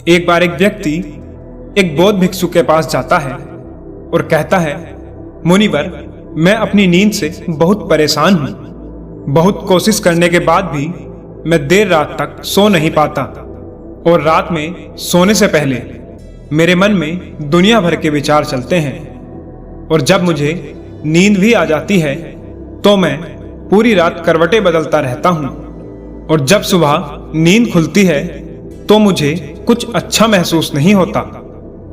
एक बार एक व्यक्ति एक बौद्ध भिक्षु के पास जाता है और कहता है, मुनिवर, मैं अपनी नींद से बहुत परेशान हूँ। बहुत कोशिश करने के बाद भी मैं देर रात तक सो नहीं पाता और रात में सोने से पहले मेरे मन में दुनिया भर के विचार चलते हैं और जब मुझे नींद भी आ जाती है तो मैं पूरी रात करवटें बदलता रहता हूँ और जब सुबह नींद खुलती है तो मुझे कुछ अच्छा महसूस नहीं होता।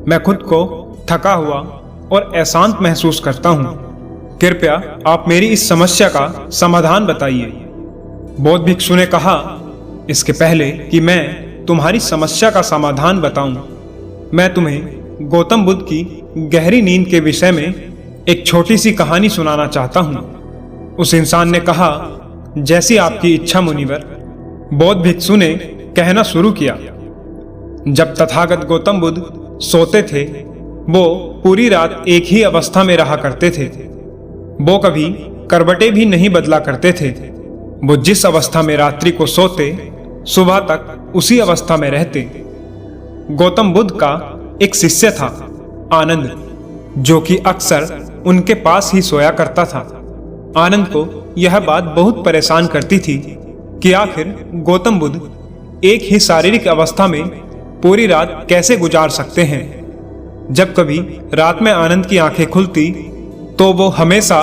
मैं खुद को थका हुआ और अशांत महसूस करता हूँ। कृपया आप मेरी इस समस्या का समाधान बताइए। बौद्ध भिक्षु ने कहा, इसके पहले कि मैं तुम्हारी समस्या का समाधान बताऊं, मैं तुम्हें गौतम बुद्ध की गहरी नींद के विषय में एक छोटी सी कहानी सुनाना चाहता हूं। उस इंसान ने कहा, जैसी आपकी इच्छा मुनिवर। बौद्ध भिक्षु ने कहना शुरू किया, जब तथागत गौतम बुद्ध सोते थे वो पूरी रात एक ही अवस्था में रहा करते थे। वो कभी करवटें भी नहीं बदला करते थे। वो जिस अवस्था में रात्रि को सोते सुबह तक उसी अवस्था में रहते। गौतम बुद्ध का एक शिष्य था, आनंद, जो कि अक्सर उनके पास ही सोया करता था। आनंद को यह बात बहुत परेशान करती थी कि आखिर गौतम बुद्ध एक ही शारीरिक अवस्था में पूरी रात कैसे गुजार सकते हैं। जब कभी रात में आनंद की आंखें खुलती तो वो हमेशा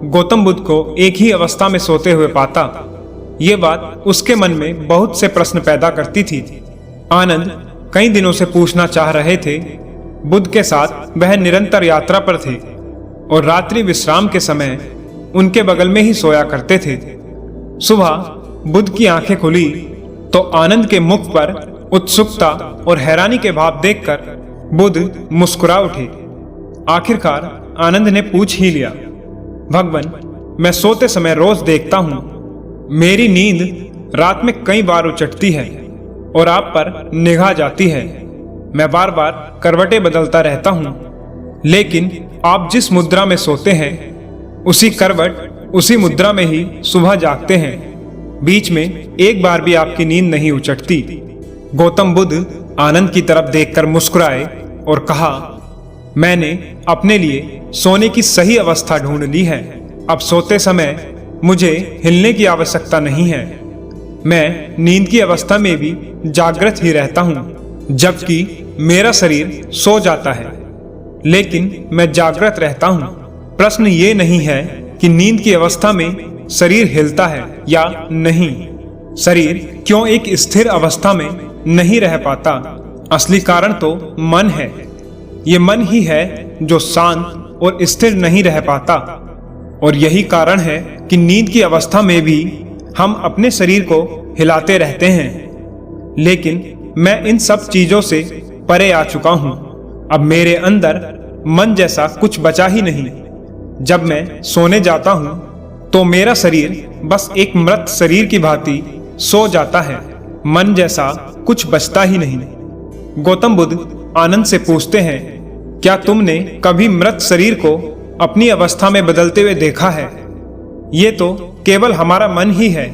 गौतम बुद्ध को एक ही अवस्था में सोते हुए पाता। ये बात उसके मन में बहुत से प्रश्न पैदा करती थी। आनंद कई दिनों से पूछना चाह रहे थे। बुद्ध के साथ वह निरंतर यात्रा पर थे और रात्रि विश्राम के समय उनके बगल में ही सोया करते थे। सुबह बुद्ध की आंखें खुली तो आनंद के मुख पर उत्सुकता और हैरानी के भाव देखकर बुद्ध मुस्कुरा उठे। आखिरकार आनंद ने पूछ ही लिया, भगवान, मैं सोते समय रोज देखता हूं, मेरी नींद रात में कई बार उचटती है और आप पर निगाह जाती है। मैं बार बार करवटें बदलता रहता हूं, लेकिन आप जिस मुद्रा में सोते हैं उसी करवट उसी मुद्रा में ही सुबह जागते हैं। बीच में एक बार भी आपकी नींद नहीं उचटती। गौतम बुद्ध आनंद की तरफ देखकर मुस्कुराए और कहा, मैंने अपने लिए सोने की सही अवस्था ढूंढ ली है। अब सोते समय मुझे हिलने की आवश्यकता नहीं है। मैं नींद की अवस्था में भी जागृत ही रहता हूँ, जबकि मेरा शरीर सो जाता है, लेकिन मैं जागृत रहता हूँ। प्रश्न ये नहीं है कि नींद की अवस्था में शरीर हिलता है या नहीं। शरीर क्यों एक स्थिर अवस्था में नहीं रह पाता? असली कारण तो मन है। ये मन ही है जो शांत और स्थिर नहीं रह पाता और यही कारण है कि नींद की अवस्था में भी हम अपने शरीर को हिलाते रहते हैं। लेकिन मैं इन सब चीजों से परे आ चुका हूं। अब मेरे अंदर मन जैसा कुछ बचा ही नहीं। जब मैं सोने जाता हूं तो मेरा शरीर बस एक मृत शरीर की भांति सो जाता है। मन जैसा कुछ बचता ही नहीं। गौतम बुद्ध आनंद से पूछते हैं, क्या तुमने कभी मृत शरीर को अपनी अवस्था में बदलते हुए देखा है? ये तो केवल हमारा मन ही है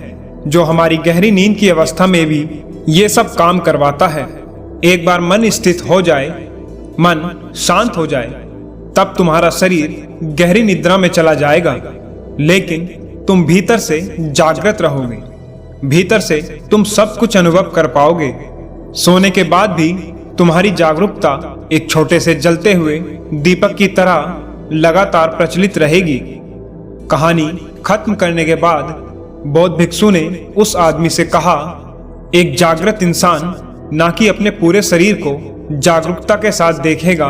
जो हमारी गहरी नींद की अवस्था में भी ये सब काम करवाता है। एक बार मन स्थित हो जाए, मन शांत हो जाए, तब तुम्हारा शरीर गहरी निद्रा में चला जाएगा, लेकिन तुम भीतर से जागृत रहोगे। भीतर से तुम सब कुछ अनुभव कर पाओगे। सोने के बाद भी तुम्हारी जागरूकता एक छोटे से जलते हुए दीपक की तरह लगातार प्रचलित रहेगी। कहानी खत्म करने के बाद बौद्ध भिक्षु ने उस आदमी से कहा, एक जागृत इंसान ना कि अपने पूरे शरीर को जागरूकता के साथ देखेगा,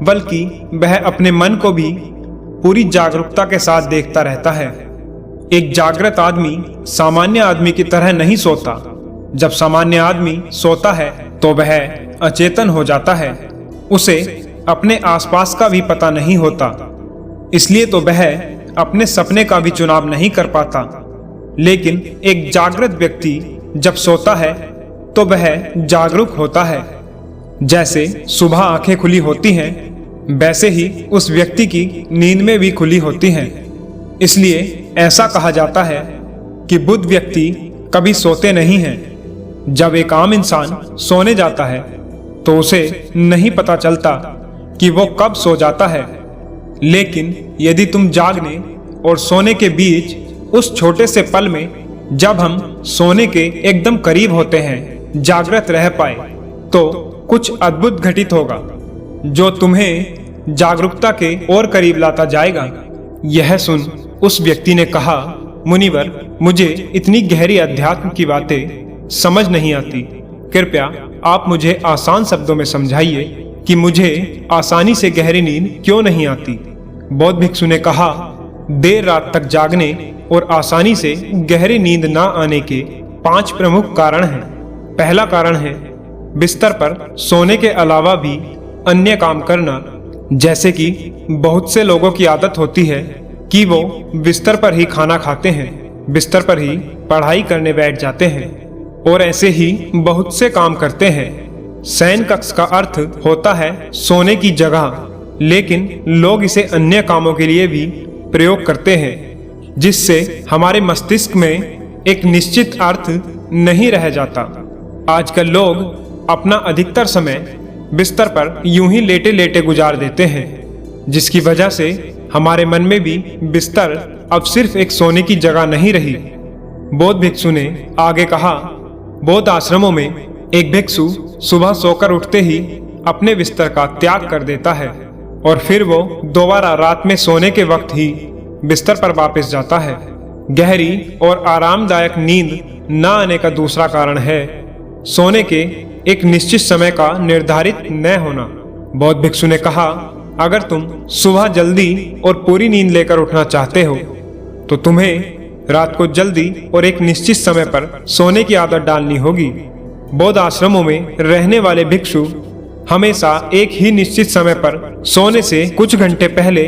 बल्कि वह अपने मन को भी पूरी जागरूकता के साथ देखता रहता है। एक जागृत आदमी सामान्य आदमी की तरह नहीं सोता। जब सामान्य आदमी सोता है तो वह अचेतन हो जाता है। उसे अपने आसपास का भी पता नहीं होता, इसलिए तो वह अपने सपने का भी चुनाव नहीं कर पाता। लेकिन एक जागृत व्यक्ति जब सोता है तो वह जागरूक होता है। जैसे सुबह आंखें खुली होती हैं, वैसे ही उस व्यक्ति की नींद में भी खुली होती हैं। इसलिए ऐसा कहा जाता है कि बुद्ध व्यक्ति कभी सोते नहीं हैं। जब एक आम इंसान सोने जाता है तो उसे नहीं पता चलता कि वो कब सो जाता है। लेकिन यदि तुम जागने और सोने के बीच उस छोटे से पल में, जब हम सोने के एकदम करीब होते हैं, जागृत रह पाए, तो कुछ अद्भुत घटित होगा जो तुम्हें जागरूकता के और करीब लाता जाएगा। यह सुन उस व्यक्ति ने कहा, मुनिवर, मुझे इतनी गहरी अध्यात्म की बातें समझ नहीं आती। कृपया आप मुझे आसान शब्दों में समझाइए कि मुझे आसानी से गहरी नींद क्यों नहीं आती। बौद्ध भिक्षु ने कहा, देर रात तक जागने और आसानी से गहरी नींद ना आने के 5 प्रमुख कारण हैं। पहला कारण है बिस्तर पर सोने के अलावा भी अन्य काम करना। जैसे कि बहुत से लोगों की आदत होती है कि वो बिस्तर पर ही खाना खाते हैं, बिस्तर पर ही पढ़ाई करने बैठ जाते हैं और ऐसे ही बहुत से काम करते हैं। शयन कक्ष का अर्थ होता है सोने की जगह, लेकिन लोग इसे अन्य कामों के लिए भी प्रयोग करते हैं, जिससे हमारे मस्तिष्क में एक निश्चित अर्थ नहीं रह जाता। आजकल लोग अपना अधिकतर समय बिस्तर पर यूं ही लेटे लेटे गुजार देते हैं, जिसकी वजह से हमारे मन में भी बिस्तर अब सिर्फ एक सोने की जगह नहीं रही। बौद्ध भिक्षु ने आगे कहा, बौद्ध आश्रमों में एक भिक्षु सुबह सोकर उठते ही अपने बिस्तर का त्याग कर देता है और फिर वो दोबारा रात में सोने के वक्त ही बिस्तर पर वापस जाता है। गहरी और आरामदायक नींद न आने का दूसरा कारण है सोने के एक निश्चित समय का निर्धारित न होना। बौद्ध भिक्षु ने कहा, अगर तुम सुबह जल्दी और पूरी नींद लेकर उठना चाहते हो तो तुम्हें रात को जल्दी और एक निश्चित समय पर सोने की आदत डालनी होगी। बौद्ध आश्रमों में रहने वाले भिक्षु हमेशा एक ही निश्चित समय पर सोने से कुछ घंटे पहले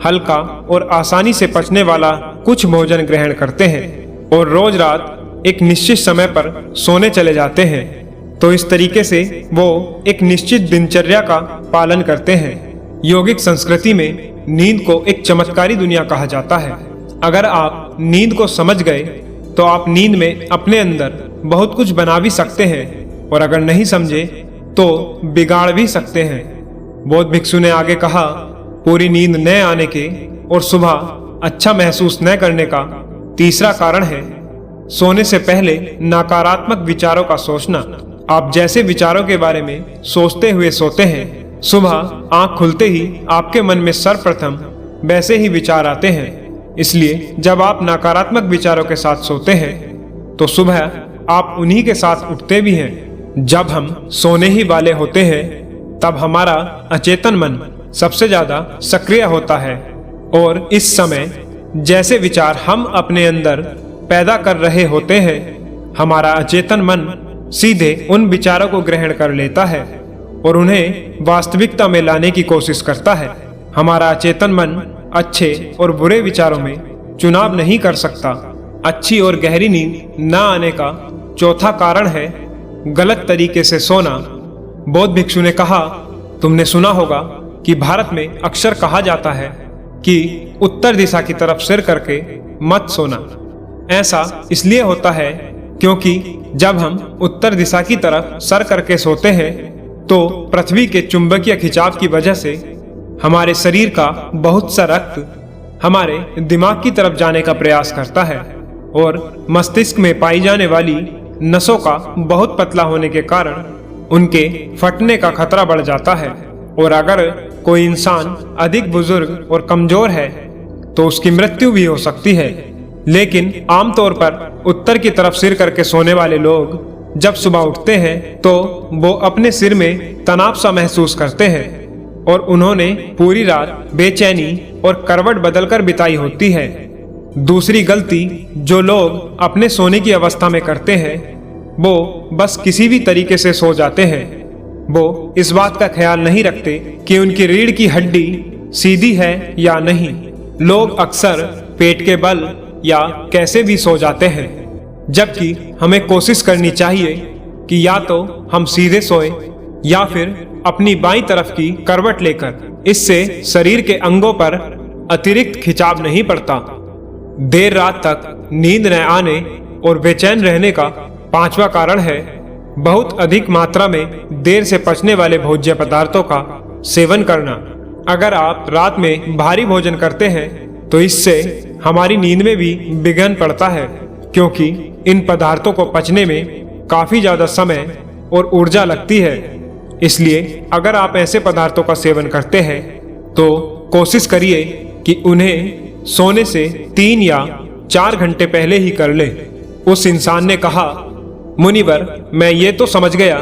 हल्का और आसानी से पचने वाला कुछ भोजन ग्रहण करते हैं और रोज रात एक निश्चित समय पर सोने चले जाते हैं। तो इस तरीके से वो एक निश्चित दिनचर्या का पालन करते हैं। योगिक संस्कृति में नींद को एक चमत्कारी दुनिया कहा जाता है। अगर आप नींद को समझ गए तो आप नींद में अपने अंदर बहुत कुछ बना भी सकते हैं और अगर नहीं समझे तो बिगाड़ भी सकते हैं। बौद्ध भिक्षु ने आगे कहा, पूरी नींद न आने के और सुबह अच्छा महसूस न करने का तीसरा कारण है सोने से पहले नकारात्मक विचारों का सोचना। आप जैसे विचारों के बारे में सोचते हुए सोते हैं, सुबह आंख खुलते ही आपके मन में सर्वप्रथम वैसे ही विचार आते हैं। इसलिए जब आप नकारात्मक विचारों के साथ सोते हैं तो सुबह आप उन्हीं के साथ उठते भी हैं। जब हम सोने ही वाले होते हैं तब हमारा अचेतन मन सबसे ज्यादा सक्रिय होता है और इस समय जैसे विचार हम अपने अंदर पैदा कर रहे होते हैं, हमारा अचेतन मन सीधे उन विचारों को ग्रहण कर लेता है और उन्हें वास्तविकता में लाने की कोशिश करता है। हमारा अचेतन मन अच्छे और बुरे विचारों में चुनाव नहीं कर सकता। अच्छी और गहरी नींद न आने का चौथा कारण है गलत तरीके से सोना। बौद्ध भिक्षु ने कहा, तुमने सुना होगा कि भारत में अक्सर कहा जाता है कि उत्तर दिशा की तरफ सिर करके मत सोना। ऐसा इसलिए होता है क्योंकि जब हम उत्तर दिशा की तरफ सर करके सोते हैं तो पृथ्वी के चुंबकीय खिंचाव की वजह से हमारे शरीर का बहुत सा रक्त हमारे दिमाग की तरफ जाने का प्रयास करता है और मस्तिष्क में पाई जाने वाली नसों का बहुत पतला होने के कारण उनके फटने का खतरा बढ़ जाता है। और अगर कोई इंसान अधिक बुजुर्ग और कमजोर है तो उसकी मृत्यु भी हो सकती है। लेकिन आमतौर पर उत्तर की तरफ सिर करके सोने वाले लोग जब सुबह उठते हैं तो वो अपने सिर में तनाव सा महसूस करते हैं और उन्होंने पूरी रात बेचैनी और करवट बदलकर बिताई होती है। दूसरी गलती जो लोग अपने सोने की अवस्था में करते हैं वो बस किसी भी तरीके से सो जाते हैं। वो इस बात का ख्याल नहीं रखते कि उनकी रीढ़ की हड्डी सीधी है या नहीं। लोग अक्सर पेट के बल या कैसे भी सो जाते हैं, जबकि हमें कोशिश करनी चाहिए कि या तो हम सीधे सोए या फिर अपनी बाईं तरफ की करवट लेकर। इससे शरीर के अंगों पर अतिरिक्त खिंचाव नहीं पड़ता। देर रात तक नींद न आने और बेचैन रहने का पांचवा कारण है बहुत अधिक मात्रा में देर से पचने वाले भोज्य पदार्थों का सेवन करना। अगर आप रात में भारी भोजन करते हैं तो इससे हमारी नींद में भी विघ्न पड़ता है, क्योंकि इन पदार्थों को पचने में काफी ज्यादा समय और ऊर्जा लगती है। इसलिए अगर आप ऐसे पदार्थों का सेवन करते हैं तो कोशिश करिए कि उन्हें सोने से 3 या 4 घंटे पहले ही कर ले। उस इंसान ने कहा, मुनिवर, मैं ये तो समझ गया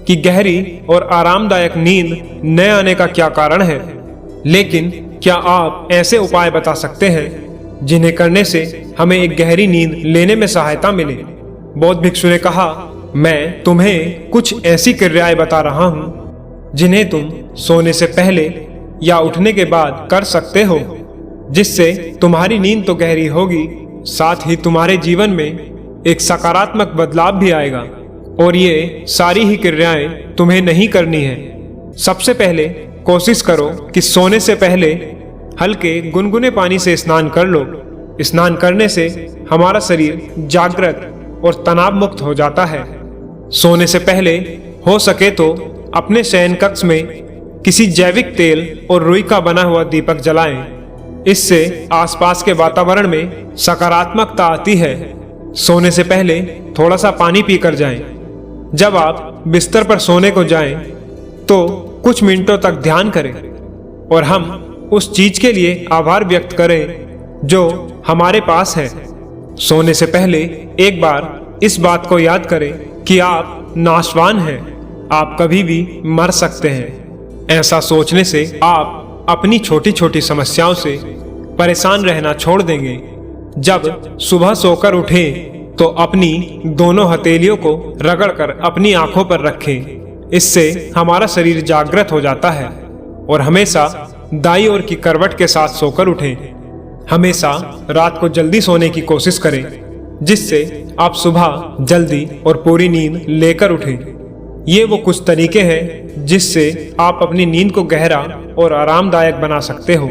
कि गहरी और आरामदायक नींद न आने का क्या कारण है, लेकिन क्या आप ऐसे उपाय बता सकते हैं जिन्हें करने से हमें एक गहरी नींद लेने में सहायता मिले? बौद्ध भिक्षु ने कहा, मैं तुम्हें कुछ ऐसी क्रियाएं बता रहा हूं जिन्हें तुम सोने से पहले या उठने के बाद कर सकते हो, जिससे तुम्हारी नींद तो गहरी होगी, साथ ही तुम्हारे जीवन में एक सकारात्मक बदलाव भी आएगा। और ये सारी ही क्रियाएं तुम्हें नहीं करनी है। सबसे पहले कोशिश करो कि सोने से पहले हल्के गुनगुने पानी से स्नान कर लो। स्नान करने से हमारा शरीर जागृत और तनाव मुक्त हो जाता है। सोने से पहले हो सके तो अपने शयन कक्ष में किसी जैविक तेल और रुई का बना हुआ दीपक जलाएं। इससे आसपास के वातावरण में सकारात्मकता आती है। सोने से पहले थोड़ा सा पानी पीकर जाएं। जब आप बिस्तर पर सोने को जाएं तो कुछ मिनटों तक ध्यान करें और हम उस चीज के लिए आभार व्यक्त करें जो हमारे पास है। सोने से पहले एक बार इस बात को याद करें कि आप नाशवान हैं, आप कभी भी मर सकते हैं। ऐसा सोचने से आप अपनी छोटी छोटी समस्याओं से परेशान रहना छोड़ देंगे। जब सुबह सोकर उठें तो अपनी दोनों हथेलियों को रगड़कर अपनी आंखों पर रखें। इससे हमारा शरीर जागृत हो जाता है और हमेशा दाईं ओर की करवट के साथ सोकर उठें। हमेशा रात को जल्दी सोने की कोशिश करें, जिससे आप सुबह जल्दी और पूरी नींद लेकर उठें। ये वो कुछ तरीके हैं जिससे आप अपनी नींद को गहरा और आरामदायक बना सकते हो।